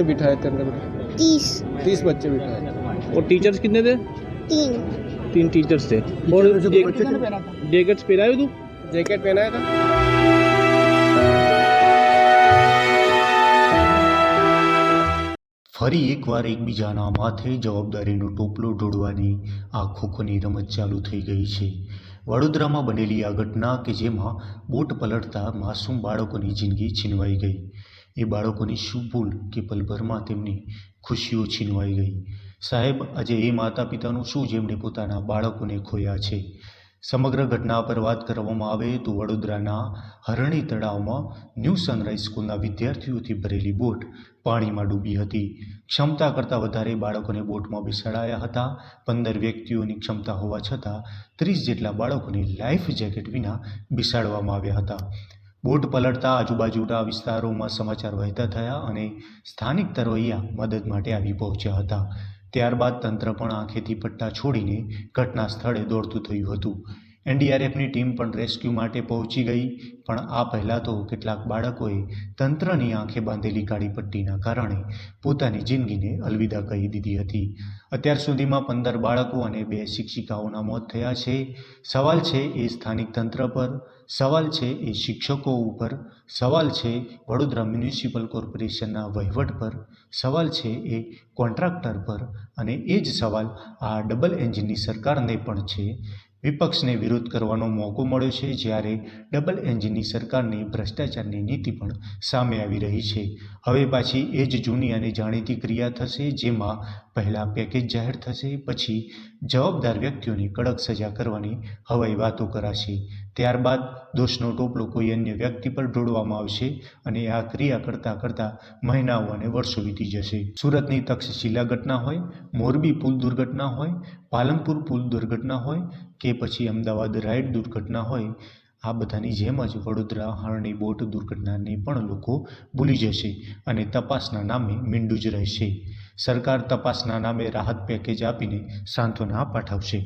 बच्चे बिठाए थे अंदर में? 30 बच्चे बिठाए थे। और टीचर्स कितने थे? 3 टीचर्स थे। और जैकेट्स पहनाए तू? जैकेट पहनाया था। ફરી એકવાર એકબીજાના માથે જવાબદારીનો ટોપલો ઢોળવાની આ ખોખોની રમત ચાલુ થઈ ગઈ છે. વડોદરામાં બનેલી આ ઘટના કે જેમાં બોટ પલટતા માસૂમ બાળકોની જિંદગી છીનવાઈ ગઈ. એ બાળકોની શું ભૂલ કે પલભરમાં તેમની ખુશીઓ છીનવાઈ ગઈ. સાહેબ, આજે એ માતા પિતાનું શું જેમણે પોતાના બાળકોને ખોયા છે. સમગ્ર ઘટના પર વાત કરવામાં આવે તો વડોદરાના હરણી તળાવમાં ન્યૂ સનરાઈઝ સ્કૂલના વિદ્યાર્થીઓથી ભરેલી બોટ પાણીમાં ડૂબી હતી. ક્ષમતા કરતાં વધારે બાળકોને બોટમાં બેસાડાયા હતા. 15 વ્યક્તિઓની ક્ષમતા હોવા છતાં 30 જેટલા બાળકોને લાઈફ જેકેટ વિના બેસાડવામાં આવ્યા હતા. બોટ પલટતા આજુબાજુના વિસ્તારોમાં સમાચાર વહેતા થયા અને સ્થાનિક તરવૈયા મદદ માટે આવી પહોંચ્યા હતા. ત્યારબાદ તંત્ર પણ આંખેથી પટ્ટા છોડીને ઘટના સ્થળે દોડતું થયું હતું. એનડીઆરએફની ટીમ પણ રેસ્ક્યુ માટે પહોંચી ગઈ. પણ આ પહેલાં તો કેટલાક બાળકોએ તંત્રની આંખે બાંધેલી કાળી પટ્ટીના કારણે પોતાની જિંદગીને અલવિદા કહી દીધી હતી. અત્યાર સુધીમાં 15 બાળકો અને 2 શિક્ષિકાઓના મોત થયા છે. સવાલ છે એ સ્થાનિક તંત્ર પર, સવાલ છે એ શિક્ષકો ઉપર, સવાલ છે વડોદરા મ્યુનિસિપલ કોર્પોરેશનના વહીવટ પર, સવાલ છે એ કોન્ટ્રાક્ટર પર અને એ જ સવાલ આ ડબલ એન્જિનની સરકારને પણ છે. વિપક્ષને વિરોધ કરવાનો મોકો મળ્યો છે જ્યારે ડબલ એન્જિનની સરકારની ભ્રષ્ટાચારની નીતિ પણ સામે આવી રહી છે. હવે પાછી એ જ જૂની અને જાણીતી ક્રિયા થશે જેમાં પહેલાં પેકેજ જાહેર થશે, પછી જવાબદાર વ્યક્તિઓની કડક સજા કરવાની હવાઈ વાતો કરાશે. ત્યારબાદ દોષનો ટોપલો કોઈ અન્ય વ્યક્તિ પર ઢોળવામાં આવશે અને આ ક્રિયા કરતાં કરતાં મહિનાઓ અને વર્ષો વીતી જશે. સુરતની તક્ષશિલા ઘટના હોય, મોરબી પુલ દુર્ઘટના હોય, પાલનપુર પુલ દુર્ઘટના હોય કે પછી અમદાવાદ રાઇડ દુર્ઘટના હોય, આ બધાની જેમ જ વડોદરા હરણી બોટ દુર્ઘટનાને પણ લોકો ભૂલી જશે અને તપાસના નામે મીંડું જ રહેશે. સરકાર તપાસના નામે રાહત પેકેજ આપીને સાંત્વના પાઠવશે.